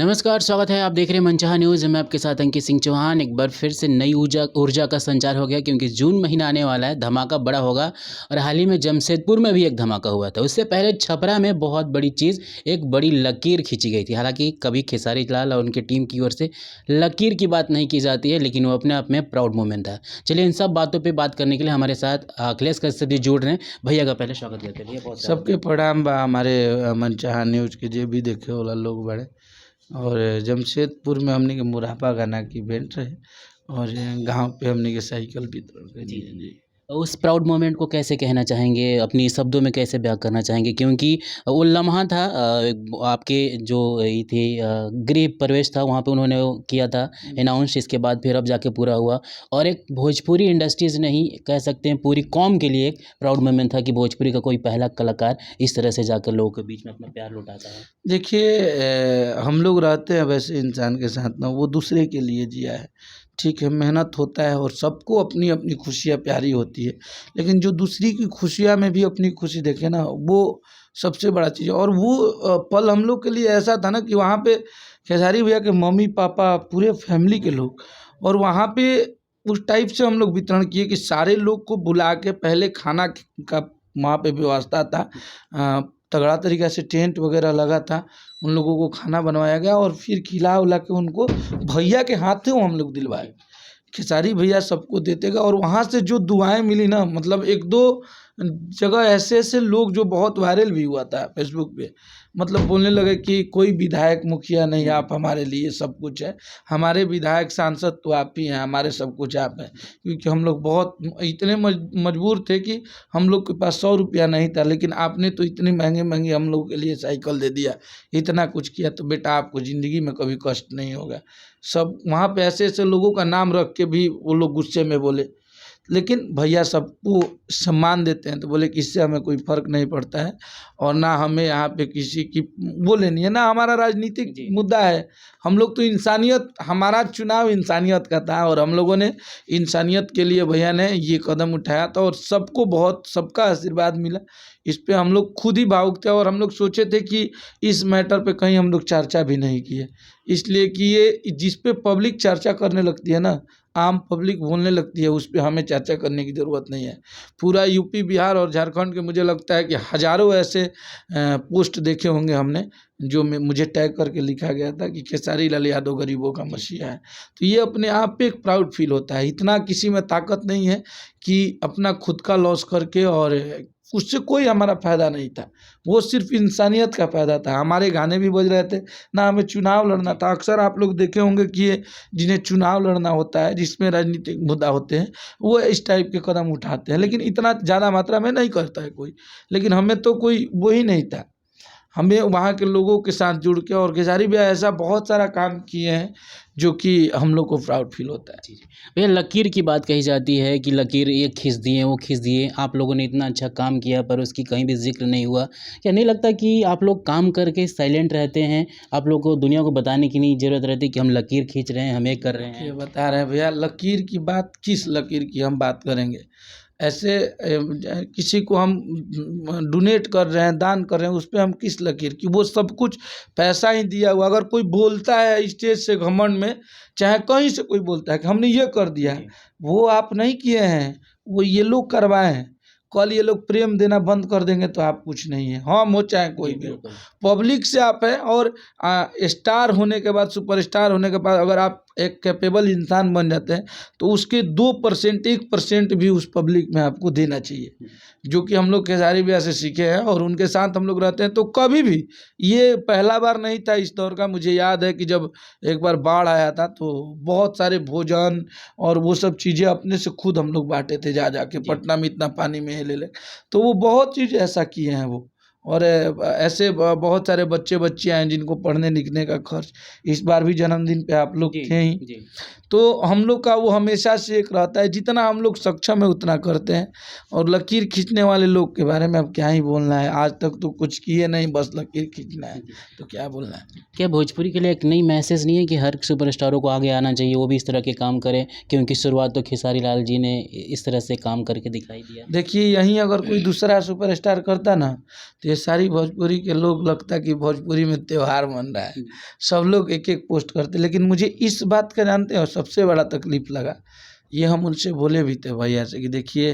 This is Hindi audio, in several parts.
नमस्कार, स्वागत है। आप देख रहे हैं मनचाहा न्यूज़। मैं आपके साथ अंकित सिंह चौहान। एक बार फिर से नई ऊर्जा का संचार हो गया क्योंकि जून महीना आने वाला है, धमाका बड़ा होगा। और हाल ही में जमशेदपुर में भी एक धमाका हुआ था। उससे पहले छपरा में बहुत बड़ी चीज़, एक बड़ी लकीर खींची गई थी। हालांकि कभी खेसारी लाल और उनकी टीम की ओर से लकीर की बात नहीं की जाती है, लेकिन वो अपने आप में प्राउड मोमेंट था। चलिए, इन सब बातों पर बात करने के लिए हमारे साथ अखिलेश कश्यप जी जुड़ रहे हैं। भैया का पहले स्वागत करते हैं। भैया बहुत सबके प्रणाम बा हमारे मनचाहा न्यूज़ के जे भी देखे वाला लोग बड़े। और जमशेदपुर में हमने के मुरापा गाना की इवेंट रहे और गांव पे हमने के साइकिल वितरण कर जी दिए जी। उस प्राउड मोमेंट को कैसे कहना चाहेंगे, अपनी शब्दों में कैसे बयां करना चाहेंगे? क्योंकि वो लम्हा था, आपके जो ये थे गृह प्रवेश था, वहाँ पे उन्होंने वो किया था अनाउंस। इसके बाद फिर अब जाके पूरा हुआ। और एक भोजपुरी इंडस्ट्रीज़ नहीं कह सकते हैं, पूरी कौम के लिए एक प्राउड मोमेंट था कि भोजपुरी का कोई पहला कलाकार इस तरह से जाकर लोगों के बीच में अपना प्यार लौटाता है। देखिए, हम लोग रहते हैं वैसे इंसान के साथ ना, वो दूसरे के लिए जिया है। ठीक है, मेहनत होता है और सबको अपनी अपनी खुशियाँ प्यारी होती है, लेकिन जो दूसरी की खुशियाँ में भी अपनी खुशी देखे ना, वो सबसे बड़ा चीज़ है। और वो पल हम लोग के लिए ऐसा था ना कि वहाँ पे खेसारी भैया के मम्मी पापा पूरे फैमिली के लोग, और वहाँ पे उस टाइप से हम लोग वितरण किए कि सारे लोग को बुला के पहले खाना का वहाँ पे व्यवस्था था। तगड़ा तरीका से टेंट वगैरह लगा था, उन लोगों को खाना बनवाया गया और फिर खिला उला के उनको भैया के हाथों हम लोग दिलवाए। खेसारी भैया सबको देते गए और वहाँ से जो दुआएं मिली ना, मतलब एक दो जगह ऐसे ऐसे लोग जो बहुत वायरल भी हुआ था फेसबुक पे, मतलब बोलने लगे कि कोई विधायक मुखिया नहीं, आप हमारे लिए सब कुछ है, हमारे विधायक सांसद तो आप ही हैं, हमारे सब कुछ आप हैं। क्योंकि हम लोग बहुत इतने मजबूर थे कि हम लोग के पास 100 रुपया नहीं था, लेकिन आपने तो इतनी महंगे महंगे हम लोग के लिए साइकिल दे दिया, इतना कुछ किया, तो बेटा आपको ज़िंदगी में कभी कष्ट नहीं होगा। सब वहाँ पे ऐसे ऐसे लोगों का नाम रख के भी वो लोग गुस्से में बोले, लेकिन भैया सबको सम्मान देते हैं, तो बोले कि इससे हमें कोई फ़र्क नहीं पड़ता है और ना हमें यहाँ पे किसी की वो लेनी है, ना हमारा राजनीतिक मुद्दा है। हम लोग तो इंसानियत, हमारा चुनाव इंसानियत का था और हम लोगों ने इंसानियत के लिए भैया ने ये कदम उठाया था और सबको बहुत सबका आशीर्वाद मिला। इस पे हम लोग खुद ही भावुक थे और हम लोग सोचे थे कि इस मैटर पे कहीं हम लोग चर्चा भी नहीं किए, इसलिए कि ये जिस पे पब्लिक चर्चा करने लगती है ना, आम पब्लिक बोलने लगती है, उस पे हमें चर्चा करने की ज़रूरत नहीं है। पूरा यूपी, बिहार और झारखंड के मुझे लगता है कि हज़ारों ऐसे पोस्ट देखे होंगे हमने, जो मुझे टैग करके लिखा गया था कि खेसारी लाल यादव गरीबों का मसीहा है। तो ये अपने आप पे एक प्राउड फील होता है। इतना किसी में ताकत नहीं है कि अपना खुद का लॉस करके, और उससे कोई हमारा फ़ायदा नहीं था, वो सिर्फ इंसानियत का फ़ायदा था। हमारे गाने भी बज रहे थे, ना हमें चुनाव लड़ना था। अक्सर आप लोग देखे होंगे कि ये जिन्हें चुनाव लड़ना होता है, जिसमें राजनीतिक मुद्दा होते हैं, वो इस टाइप के कदम उठाते हैं, लेकिन इतना ज़्यादा मात्रा में नहीं करता है कोई। लेकिन हमें तो कोई वो ही नहीं था, हमें वहाँ के लोगों के साथ जुड़ के, और खेसारी भैया ऐसा बहुत सारा काम किए हैं जो कि हम लोग को प्राउड फील होता है। जी, जी। भैया, लकीर की बात कही जाती है कि लकीर ये खींच दिए, वो खींच दिए। आप लोगों ने इतना अच्छा काम किया पर उसकी कहीं भी ज़िक्र नहीं हुआ। क्या नहीं लगता कि आप लोग काम करके साइलेंट रहते हैं? आप लोग को दुनिया को बताने की नहीं ज़रूरत रहती कि हम लकीर खींच रहे हैं, हम ये कर रहे ये हैं? बता रहे हैं भैया, लकीर की बात, किस लकीर की हम बात करेंगे? ऐसे किसी को हम डोनेट कर रहे हैं, दान कर रहे हैं, उस पे हम किस लकीर की? वो सब कुछ पैसा ही दिया हुआ। अगर कोई बोलता है स्टेज से घमंड में, चाहे कहीं से कोई बोलता है कि हमने ये कर दिया, जी। वो आप नहीं किए हैं, वो ये लोग करवाए हैं। कल ये लोग प्रेम देना बंद कर देंगे तो आप कुछ नहीं है, हम हो चाहे कोई जी, भी हो। बिल्कुल। पब्लिक से आप हैं, और स्टार होने के बाद, सुपरस्टार होने के बाद अगर आप एक कैपेबल इंसान बन जाते हैं, तो उसके 2%, 1% भी उस पब्लिक में आपको देना चाहिए, जो कि हम लोग खेसारी भैया से सीखे हैं और उनके साथ हम लोग रहते हैं। तो कभी भी, ये पहला बार नहीं था इस दौर का। मुझे याद है कि जब एक बार बाढ़ आया था, तो बहुत सारे भोजन और वो सब चीज़ें अपने से खुद हम लोग बांटे थे, जा जाके पटना में इतना पानी में ले ले। तो वो बहुत चीज़ ऐसा किए हैं वो। और ऐसे बहुत सारे बच्चे बच्चियाँ हैं जिनको पढ़ने लिखने का खर्च, इस बार भी जन्मदिन पे आप लोग जी, थे ही। जी। तो हम लोग का वो हमेशा से एक रहता है, जितना हम लोग सक्षम है उतना करते हैं। और लकीर खींचने वाले लोग के बारे में अब क्या ही बोलना है, आज तक तो कुछ किए नहीं, बस लकीर खींचना है, तो क्या बोलना है। क्या भोजपुरी के लिए एक नई मैसेज नहीं है कि हर सुपरस्टारों को आगे आना चाहिए, वो भी इस तरह के काम करें? क्योंकि शुरुआत तो खेसारी लाल जी ने इस तरह से काम करके दिखाई दिया। देखिए, यहीं अगर कोई दूसरा सुपरस्टार करता ना, तो खेसारी भोजपुरी के लोग लगता है कि भोजपुरी में त्योहार मन रहा है, सब लोग एक एक पोस्ट करते, लेकिन मुझे इस बात का जानते हैं और सबसे बड़ा तकलीफ लगा, ये हम उनसे बोले भी थे भैया से कि देखिए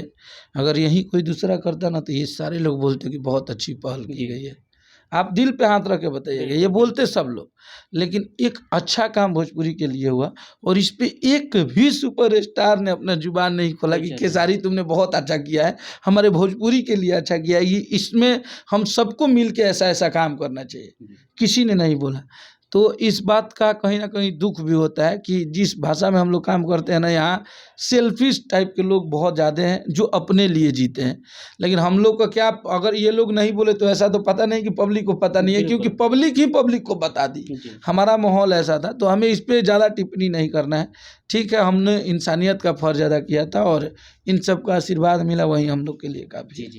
अगर यही कोई दूसरा करता ना तो ये सारे लोग बोलते कि बहुत अच्छी पहल की गई है, आप दिल पे हाथ रख के बताइएगा, ये बोलते सब लोग, लेकिन एक अच्छा काम भोजपुरी के लिए हुआ और इस पे एक भी सुपरस्टार ने अपना जुबान नहीं खोला कि खेसारी तुमने बहुत अच्छा किया है, हमारे भोजपुरी के लिए अच्छा किया है, ये इसमें हम सबको मिल के ऐसा ऐसा काम करना चाहिए, किसी ने नहीं बोला। तो इस बात का कहीं ना कहीं दुख भी होता है कि जिस भाषा में हम लोग काम करते हैं ना, यहाँ सेल्फिश टाइप के लोग बहुत ज़्यादा हैं जो अपने लिए जीते हैं, लेकिन हम लोग का क्या, अगर ये लोग नहीं बोले तो ऐसा तो पता नहीं कि पब्लिक को पता नहीं है, क्योंकि पब्लिक ही पब्लिक को बता दी, हमारा माहौल ऐसा था, तो हमें इस पर ज़्यादा टिप्पणी नहीं करना है। ठीक है, हमने इंसानियत का फ़र्ज अदा किया था और इन सब का आशीर्वाद मिला, वही हम लोग के लिए काफ़ी है।